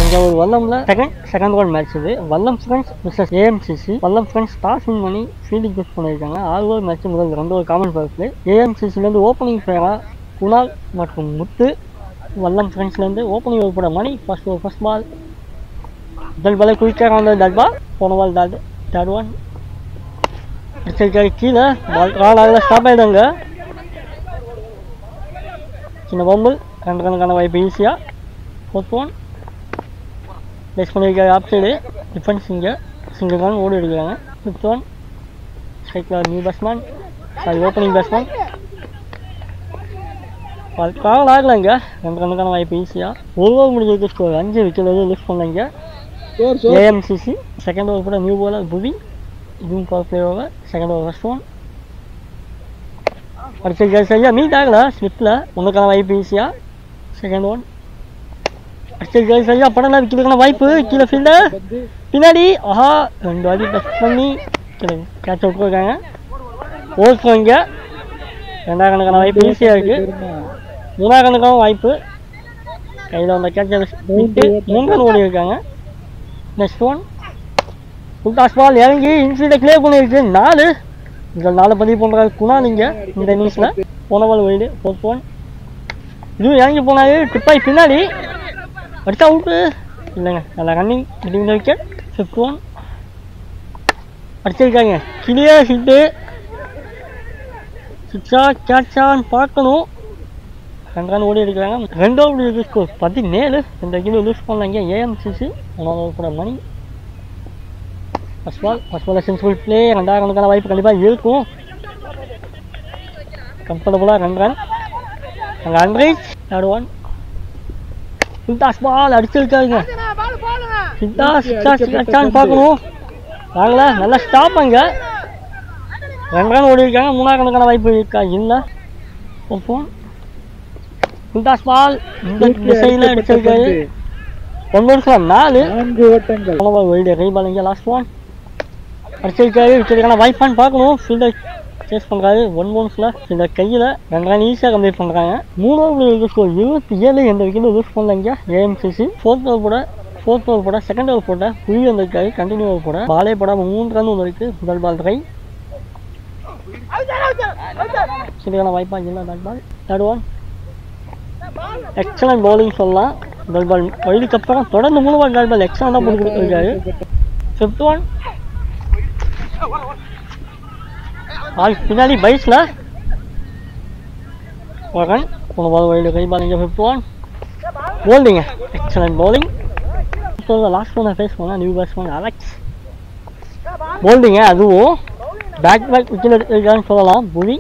இங்கே ஒரு வல்லம்ல second round match இது. வல்லம் ஃப்ரெண்ட்ஸ் விசஸ் ஏஎம்சிசி. வல்லம் ஃப்ரெண்ட்ஸ் டாஸ் வின் பண்ணி ஃபீல்டிங் சூஸ் பண்ணியிருக்காங்க. 6 ஓவர் மேட்ச் முதல் 2 ஓவர் காமன் பவர்ஸ்ல. ஏஎம்சிசிலேருந்து ஓப்பனிங் பிளேயரா குணால் மற்றும் முத்து. வல்லம் ஃப்ரெண்ட்ஸ்லேருந்து ஓப்பனிங் ஓவர் போட மணி. ஃபர்ஸ்ட் பால் முதல் பாலை குயிக்காக வந்தது டாட் பால். போன பால் தேர்ட் ஒன் அடிச்சிருக்காரு கீழே. பால் காலாக ஸ்டாப் ஆகிடுங்க. சின்ன பம்பிள் 2 ரனுக்கான வாய்ப்பு ஈஸியாக. ஃபோர்த் ஒன் பேஸ் பண்ணியிருக்காரு ஆப் சைடு. டிஃபென்ஸ் இங்கே சிங்கிள் ரன் ஓடி எடுக்கிறாங்க. ஃபிஃப்த் ஒன் ஸ்ட்ரைக்கில் new batsman opening batsman. Call ஆகலைங்க. 2 ரனுக்கான வாய்ப்பு ஈஸியாக. ஒரு ஓவர் முடிஞ்சதுக்கு ஸ்கோர் 5 விக்கெட் லிஃப்ட் பண்ணலைங்க ஏஎம்சிசி. செகண்ட் ஓவர் கூட நியூ பாலர் புவி. இதுவும் power play over. Second over first one அடிச்சிருக்காரு சரியா மீட் ஆகலை ஸ்லிப்பில். 1க்கான வாய்ப்பு ஈஸியாக. செகண்ட் ஒன் அடிச்சிருக்காரு சரியா படம்லாம் விற்கிறதுக்கான வாய்ப்பு. கீழே ஃபீல்டர் பின்னாடி 2 வாட்டி டச் பண்ணி கேட்ச் அவுட் போயிருக்காங்க. ஓவர் இங்கே 2ஆம் கணக்கான வாய்ப்பு ஈஸியாக இருக்குது. 3ஆம் கணக்கான வாய்ப்பு கையில் வந்த கேட்சை விட்டு 3 ரன் ஓடி இருக்காங்க. Next one full toss ball இறங்கி இன்ஃபீல்டை கிளியர் பண்ணியிருக்கு. 4 இந்த 4 பதிவு பண்ணுறாரு குணால் இங்கே இந்த இன்னிங்ஸில். போன பால் வைடு. ஃபோர்த் ஒன் இதுவும் இறங்கி போனாரு. டிப்பாய் பின்னாடி அடுத்த அவுட்டு இல்லைங்க. நல்லா ரன்னிங் இந்த விக்கெட். ஃபிஃப்த் ஒன் அடிச்சிருக்காங்க கிளியர் ஹிட்டு. சிக்ஸா கேட்சான்னு பார்க்கணும். 2 ரன் ஓடி எடுக்கிறாங்க. 2 ஓவர் ஸ்கோர் 17. 2 விக்கெட் லூஸ் பண்ணலாங்க ஏஎம்சிசி. 1 ஓவர் கூட Mani. First ball sensible play. 2ஆம் ரனுக்கான வாய்ப்பு கண்டிப்பாக இருக்கும். கம்ஃபர்டபுளாக 2 ரன் அங்கே அன்ரீச். Third one full toss ball அடிச்சிருக்காருங்க. சிக்ஸான்னு பார்க்கணும். வாங்கல நல்லா ஸ்டாப் அங்கே. 2 ரன் ஓடி இருக்காங்க. 3ஆம் ரனுக்கான வாய்ப்பு இருக்கா இல்லை. ஃபோன் ஃபுல் டாஸ் பால் இந்த திசையில் அடிச்சிருக்காரு. 4 ஓட்டங்கள் வைடு ரைபால் இங்கே. லாஸ்ட் ஒன் அடிச்சிருக்காரு. விக்கெட்டுக்கான வாய்ப்பான்னு பார்க்கணும். ஃபீல்டர் சேஸ் பண்ணுறாரு. 1 பவுன்ஸில் இந்த கையில் 2 ரன் ஈஸியாக கம்ப்ளீட் பண்ணுறாங்க. 3 ஓவர் ஸ்கோர் 27. எந்த விக்கெட்டும் லூஸ் பண்ணலைங்க ஏஎம்சிசி. ஃபோர்த் ஓவர் போட செகண்ட் ஓவர் போட்ட புவி வந்திருக்காரு. கண்டினியூ ஓவர் போட பாலே போடாமல் 3 ரன் வந்திருக்கு. முதல் பால் ட்ரை சரியான வாய்ப்பாக இல்லை. Dot ball. Third one excellent bowling சொல்லலாம். முதல் பால் வைடுக்கு அப்புறம் தொடர்ந்து 3 பால் டாட் பால் எக்ஸலண்டாக போட்டு கொடுத்துருக்காரு. ஃபிஃப்த் ஒன் பின்னாடி பைஸில் 1 ரன். போன பால் வைடு கை பால் இங்கே. ஃபிஃப்த் ஒன் போல்டிங்க எக்ஸலன்ட் பவுலிங். லாஸ்ட் ஒன்னை ஃபேஸ் பண்ணால் நியூ பேட்ஸ்மேன் அலெக்ஸ் போல்டிங்க. அதுவும் பேக் விக்கெட் எடுத்துருக்கான்னு சொல்லலாம். புவி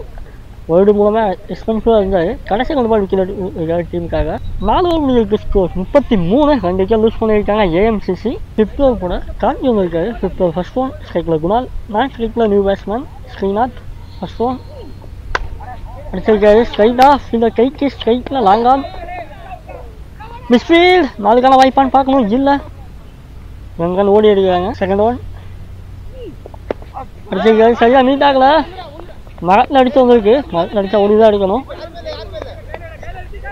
வேர்டு மூலமாக எக்ஸ்பென்சிவாக இருந்தார். கடைசி 2 பால் விக்கெட் எடுத்துருக்காரு டீமுக்காக. 4 ஓவர் முடிஞ்சிருக்கு ஸ்கோர் 33. 2 விக்கெட் லூஸ் பண்ணியிருக்காங்க ஏஎம்சிசி. 5th ஓவர் கூட காந்தி வந்திருக்காரு. 5th ஓவர் ஃபர்ஸ்ட் ஒன் ஸ்ட்ரைக்கில் குணால். 9th ஸ்ட்ரைக்கில் new batsman Srinath. First one அடிச்சிருக்காரு ஸ்ட்ரைட்டாக இந்த கைக்கு ஸ்ட்ரைட்டில் லாங்கான் மிஸ்ஃபீல்ட். 4க்கான வாய்ப்பான்னு பார்க்கணும் இல்லை. 2 ரன் ஓடி எடுக்கிறாங்க. செகண்ட் ஒன் அடிச்சிருக்காரு சரியாக நீட் ஆகலை. மரத்தில் அடித்து வந்திருக்கு. மரத்தில் அடித்தா ஓடி தான் எடுக்கணும்.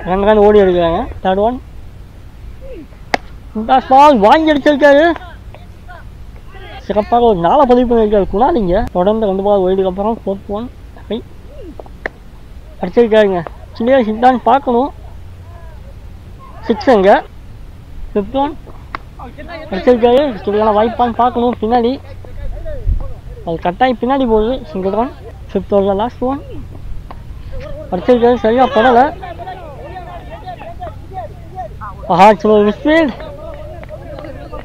2 ரன் ஓடி எடுக்கிறாங்க. தேர்ட் ஒன் டாஸ் பால் வாங்கி அடிச்சிருக்காரு. சிறப்பாக ஒரு 4 பதிவு பண்ணியிருக்காரு குணால் இங்கே. தொடர்ந்து 2 பால் ஓடிக்கு அப்புறம் ஃபோர்த் ஒன் அடிச்சிருக்காருங்க. கிளியர் ஹிட்டான்னு பார்க்கணும். 6 அங்கே. ஃபிஃப்த் ஒன் அடிச்சிருக்காரு. கிளியான வாய்ப்பான்னு பார்க்கணும். பின்னாடி அது கட்டாயி பின்னாடி போகுது. Single run. 5th ஓவரில் லாஸ்ட் ஒன் அடிச்சிருக்காரு சரியாக படலை. மிஸ்ஃபீல்ட்.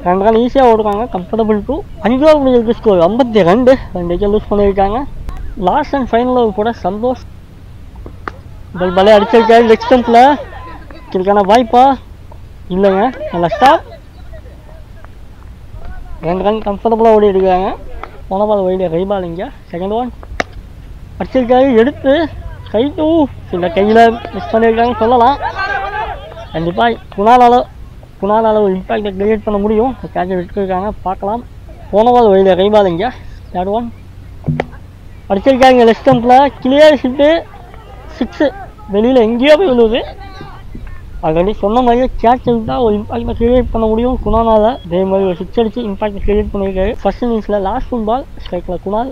2 ரன் ஈஸியாக ஓடுறாங்க. Comfortable two. 5 ஓவர் முடிஞ்சிருக்கு ஸ்கோர் 52. 2 விக்கெட் லூஸ் பண்ணியிருக்காங்க. லாஸ்ட் அண்ட் ஃபைனல் ஓவர் கூட சந்தோஷ் முதல் பாலே அடிச்சிருக்காரு லெக் ஸ்டம்பில். இதுக்கான வாய்ப்பா இல்லைங்க. நல்லா ஸ்டாப். 2 ரன் கம்ஃபர்டபுளாக ஓடி எடுக்கிறாங்க. போன பால் வைடு ரைபால் இங்கே. செகண்ட் ஒன் அடிச்சிருக்காரு எடுத்து கை டூ இந்த கையில் மிஸ் பண்ணியிருக்காங்கன்னு சொல்லலாம். கண்டிப்பாக குணாலால் ஒரு இம்பாக்டை கிரியேட் பண்ண முடியும். கேட்சை விட்டுருக்காங்க பார்க்கலாம். போன பால் வைடு ரைபால் இங்கே. தேர்ட் ஒன் அடிச்சிருக்காங்க லெஃப்ட் ஸ்டம்பில். Clear hit 6. வெளியில் எங்கேயோ போய் விழுவுது. ஆல்ரெடி சொன்ன மாதிரியே கேட்ச் எடுத்தா ஒரு இம்பாக்டை கிரியேட் பண்ண முடியும் குணானால. அதே மாதிரி ஒரு 6 அடிச்சு இம்பாக்டை கிரியேட் பண்ணியிருக்காரு. ஃபர்ஸ்ட் இன்னிங்ஸில் லாஸ்ட் ஃபுல் பால் ஸ்ட்ரைக்கில் குணால்.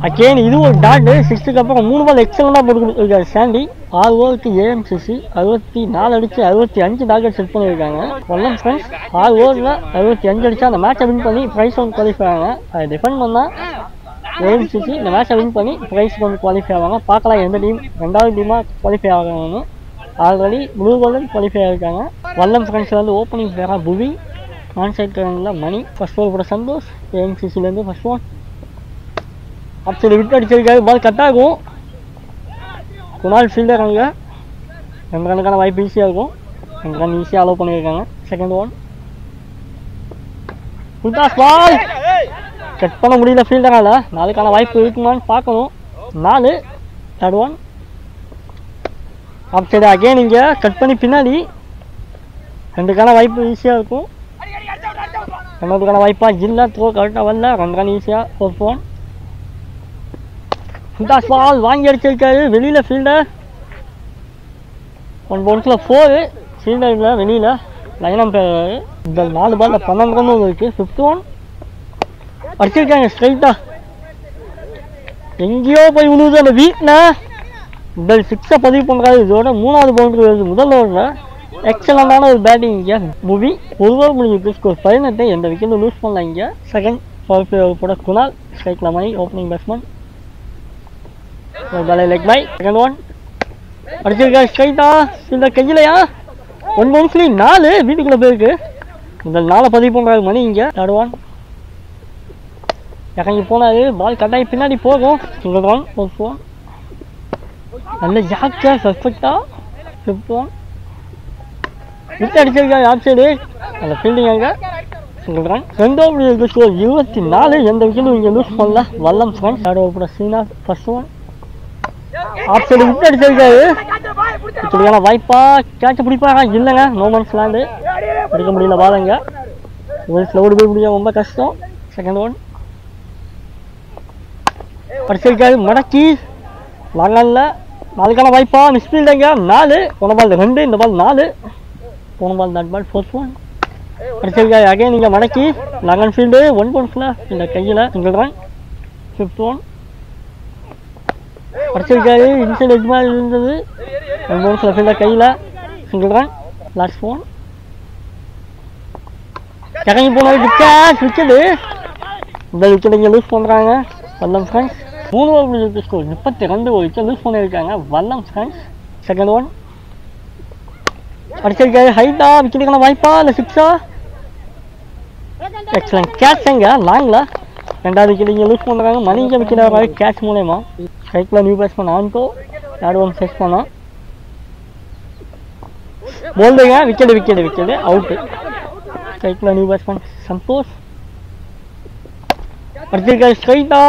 அகெயின் இது ஒரு டாட். 6க்கு அப்புறம் 3 பால் எக்ஸலண்டாக போட்டு கொடுத்துருக்காரு சாண்டி. 6 ஓவருக்கு ஏஎம்சிசி 64 அடிச்சு 65 டார்கெட் செட் பண்ணியிருக்காங்க. வல்லம் ஃப்ரெண்ட்ஸ் 6 ஓவரில் 65 அடிச்சு அந்த மேட்சை வின் பண்ணி ப்ரைஸ் ஒன் குவாலிஃபை ஆகிறாங்க. அதை டிஃபெண்ட் பண்ணால் ஏஎம்சிசி இந்த மேட்சை வின் பண்ணி ப்ரைஸ் ஒன் குவாலிஃபை ஆவாங்க. பார்க்கலாம் எந்த டீம் ரெண்டாவது டீமாக குவாலிஃபை ஆகணும்னு. ஆல்ரெடி ப்ளூ கோல்டன் குவாலிஃபை ஆகிருக்காங்க. வல்லம் ஃப்ரெண்ட்ஸில் வந்து ஓப்பனிங் பிளேயராக புவி, நான் சைட் கிரவுண்டில் மணி, ஃபர்ஸ்ட் ஓவர் கூட சந்தோஷ். ஏஎம்சிசிலேருந்து ஃபர்ஸ்ட் ஒன் அப் சைடு விட்டு அடிச்சிருக்காரு. பால் கட் ஆகும். குணால் ஃபீல்டர் அங்கே 2 ரனுக்கான வாய்ப்பு ஈஸியாக இருக்கும். 2 ரன் ஈஸியாக அலோவ் பண்ணியிருக்காங்க. Second one full toss ball cut பண்ண முடியல ஃபீல்டரால். 4க்கான வாய்ப்பு இருக்குமான்னு பார்க்கணும். 4 third one off side again இங்கே கட் பண்ணி பின்னாடி 2க்கான வாய்ப்பு ஈஸியாக இருக்கும். 2க்கான வாய்ப்பாக இல்லை. த்ரோ கரெக்டாக வரல. 2 ரன் ஈஸியாக. ஃபோர்த் ஒன் புல்டாஸ் பால் வாங்கி அடிச்சிருக்காரு வெளியில் ஃபீல்டர். 1 பவுன்ஸில் 4 ஃபீல்டர் இல்லை வெளியில் லைனம் பேர். இந்த 4 பாலில் 12 ரன் இருக்குது. 5th ஒன் அடிச்சிருக்காங்க ஸ்ட்ரைட்டாக. எங்கேயோ போய் விழுவுது அந்த வீட்டில். முதல் 6 பதிவு பண்ணுறாரு. இதோட 3வது பவுண்டரி வருது முதல் ஓவரில். எக்ஸலண்டான ஒரு பேட்டிங் இங்கே மூவி. ஒரு ஓவர் முடிஞ்சு ஸ்கோர் 18. எந்த விக்கெட்டும் லூஸ் பண்ணல. இங்கே செகண்ட் பவர் பிளே போட குணால் ஸ்ட்ரைக்கில் Mani opening batsman. Leg bye. Second one அடிச்சிருக்காரு ஸ்ட்ரைட்டா. இந்த கையிலையா 1 பவுன்ஸ்லேயும் 4 வீட்டுக்குள்ளே போயிருக்கு. முதல் 4 பதிவு பண்ணுறாரு மணி. இங்கே தேர்ட் ஒன் இறங்கி போனார். பால் கட்டாயி பின்னாடி போகும். Single one. ஃபோர்த் ஒன் நல்ல ஜாக்கா பர்ஃபெக்டாக. 5th ஒன் விட்டு அடிச்சிருக்காரு ஆப் சைடு. அந்த ஃபீல்டிங் அங்கே சிங்கிள் ரன். 2 over score 24. எந்த விக்கெட்டும் இங்கே லூஸ் பண்ணல வல்லம் ஃப்ரெண்ட்ஸ். தேர்ட் ஓவர் கூட சீனா. ஃபர்ஸ்ட் ஒன் ஆப் சைடு விட்டு அடிச்சிருக்காரு. இப்படியான வாய்ப்பா கேட்ச பிடிப்பாங்க இல்லைங்க. நோமன்ஸ் லேண்டு அடிக்க முடியல பாருங்க. ஓவர்ஸில் ஓடி போய் முடியும் ரொம்ப கஷ்டம். செகண்ட் ஒன் அடிச்சிருக்காரு மடக்கி லாங்கானில். 4க்கான வாய்ப்பா மிஸ் ஃபீல்டுங்க. 4 போன பால் 2 இந்த பால் 4 போன ball that ball. Fourth one அடிச்சிருக்காரு அகைன் நீங்கள் மடக்கி லாங்கான் ஃபீல்டு. 1 பவுன்ஸில் இந்த கையில் சிங்கிள் ரன். 5th ஒன் அடிச்சிருக்காரு இன்சைட் எஜ் மாதிரி இருந்தது. 1 பவுன்ஸில் ஃபீல்டர் கையில் சிங்கிள் ரன். லாஸ்ட் ஒன் இறங்கி போனது விக்கெட். விக்கெட்டு இந்த விக்கெட் இங்கே லூஸ் பண்ணுறாங்க வல்லம் ஃப்ரெண்ட்ஸ். 3 over score 32. ஒரு விக்கெட் லூஸ் பண்ணியிருக்காங்க வல்லம் ஃப்ரெண்ட்ஸ். செகண்ட் ஒன் அடிச்சிருக்காரு ஹைட்டா. விக்கெட்டுக்கான வாய்ப்பா இல்லை 6ஆ? எக்ஸலன்ட் கேட்ச் எங்க லாங்கில். 2வது விக்கெட் இங்கே லூஸ் பண்ணுறாங்க. மணி இங்கே விக்கெட் ஆகிறாரு கேட்ச் மூலயமா. ஸ்ட்ரைக்கில் new batsman Anto. Third one chess பண்ணோம். போல்டுங்க விக்கெட்டு அவுட்டு. ஸ்ட்ரைக்கில் நியூ பேட்ஸ்மேன் சந்தோஷ் அடிச்சிருக்காரு ஸ்ட்ரைட்டா.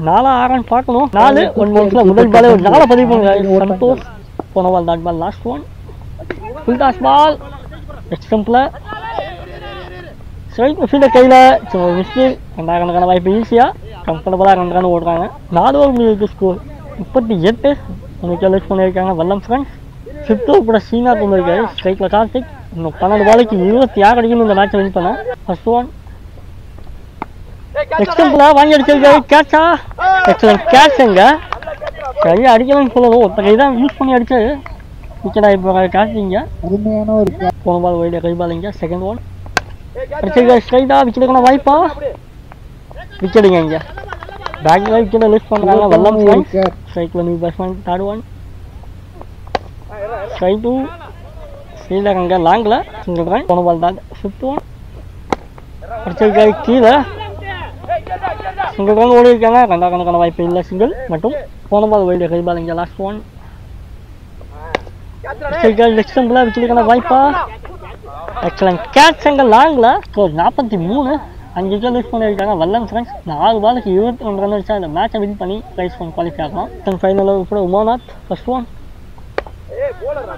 4-6 பார்க்கணும். 4 1 பவுன்ஸில் முதல் பாலே ஒரு 4 பதிவு பண்ணுறாரு சந்தோஷ். போன ball that ball. Last one full toss ball எக்ஸ்டம்பில் ஸ்ட்ரைட் ஃபீல்டர் கையில் மிஸ்ஸு. 2 ரனுக்கான வாய்ப்பு ஈஸியாக கம்ஃபர்டபுளாக 2 ரன் ஓடுறாங்க. 4 ஓவர் ஸ்கோர் 38. உங்களுக்கு லூஸ் பண்ணியிருக்காங்க வல்லம் ஃப்ரெண்ட்ஸ். 5th ஓவர் கூட சீனா பண்ணியிருக்காரு. ஸ்ட்ரைக்கில் கார்த்திக். இன்னும் 12 பாலுக்கு 26 அடிக்கணும் இந்த மேட்சை வின் பண்ண. ஃபர்ஸ்ட் ஒன் எக்ஸ்டம்பிளாக வாங்கி அடிச்சிருக்காரு. கேட்சா எக்ஸலன்ட் கேட்ச் எங்க சரியாக அடிக்கலன்னு சொல்லணும். ஒருத்த கை தான் யூஸ் பண்ணி அடிச்சாரு. விக்கெட் ஆகி போகிறாரு கார்த்திங்க. போன பால் ஒயிட் கை பால். இங்கே செகண்ட் ஒன் அடிச்சிருக்காரு ஸ்ட்ரைட்டாக. விக்கெட்டுக்கான வாய்ப்பா விக்கெட்டுங்க. இங்கே பேக்கில் விக்கெட்டை லூஸ் பண்ணுறாங்க வல்லம் ஃப்ரெண்ட்ஸ். ஸ்ட்ரைக்கில் new batsman. Third one straight to fielder அங்கே லாங்கில் சிங்கிள் ரன். போன பால் தான். 5th ஒன் அடிச்சிருக்காரு கீழே சிங்கிள் ரன் ஓடி இருக்காங்க. 2 ரனுக்கான வாய்ப்பு இல்லை சிங்கிள் மட்டும். போன பால் ஒயிட் கை பால். இங்கே லாஸ்ட் ஒன் எக்ஸ்டம்பிளாக விக்கெட்டுக்கான வாய்ப்பா எக்ஸலன்ட் கேட்ச் எங்க லாங்கில். ஸ்கோர் 43. 5 விக்கெட் லூஸ் பண்ணியிருக்காங்க வல்லம் ஃப்ரெண்ட்ஸ். 4 பாலுக்கு 22 ரன் அடிச்சா இந்த மேட்சை வின் பண்ணி ப்ரைஸ் ஒன் குவாலிஃபை ஆகலாம். ஃபைனல் கூட உமாநாத் ஃபர்ஸ்ட் ஒன்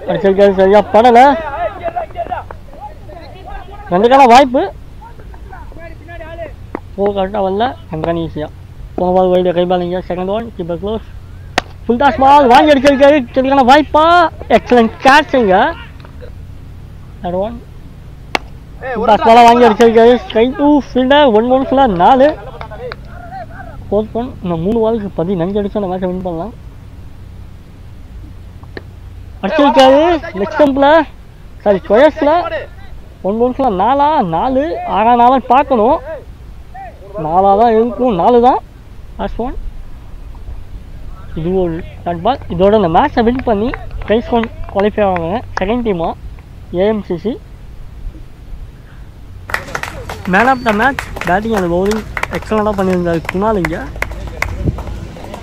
அடிச்சிருக்காரு சரியா படலை. 2க்கான வாய்ப்பு கரெக்டாக வரல. 2 ரன் ஈஸியாக. போன பால் ஒயிட் கை பால். இங்கே second one keeper close. Full toss ball வாங்கி அடிச்சிருக்காரு. சரியான வாய்ப்பா, எக்ஸலன்ட் கேட்சுங்க. தட் ஒன் ஃபுல் டாஸ் பாலாக வாங்கி அடிச்சிருக்காரு. Straight to fielder. 1-1 ஃபுல்லாக 4. 4th one. இன்னும் 3 பாலுக்கு 15 அடிச்சு அந்த மேட்சை வின் பண்ணலாம். அடிச்சிருக்காரு நெக்ஸ்ட் ஸ்டம்பில், சாரி ஸ்கொயர்ஸில். 1-1 ஃபுல்லாக 4 6 4 பார்க்கணும். 4 தான் இருக்கும். 4 தான் லாஸ்ட் ஒன். இது ஒரு டாட் பால். இதோட இந்த மேட்சை வின் பண்ணி ப்ரைஸ் ஒன் குவாலிஃபை ஆவாங்க செகண்ட் டீமாக AMCC. Man of the match batting and bowling எக்ஸலண்ட்டாக பண்ணியிருந்தார் குணால் இங்கே.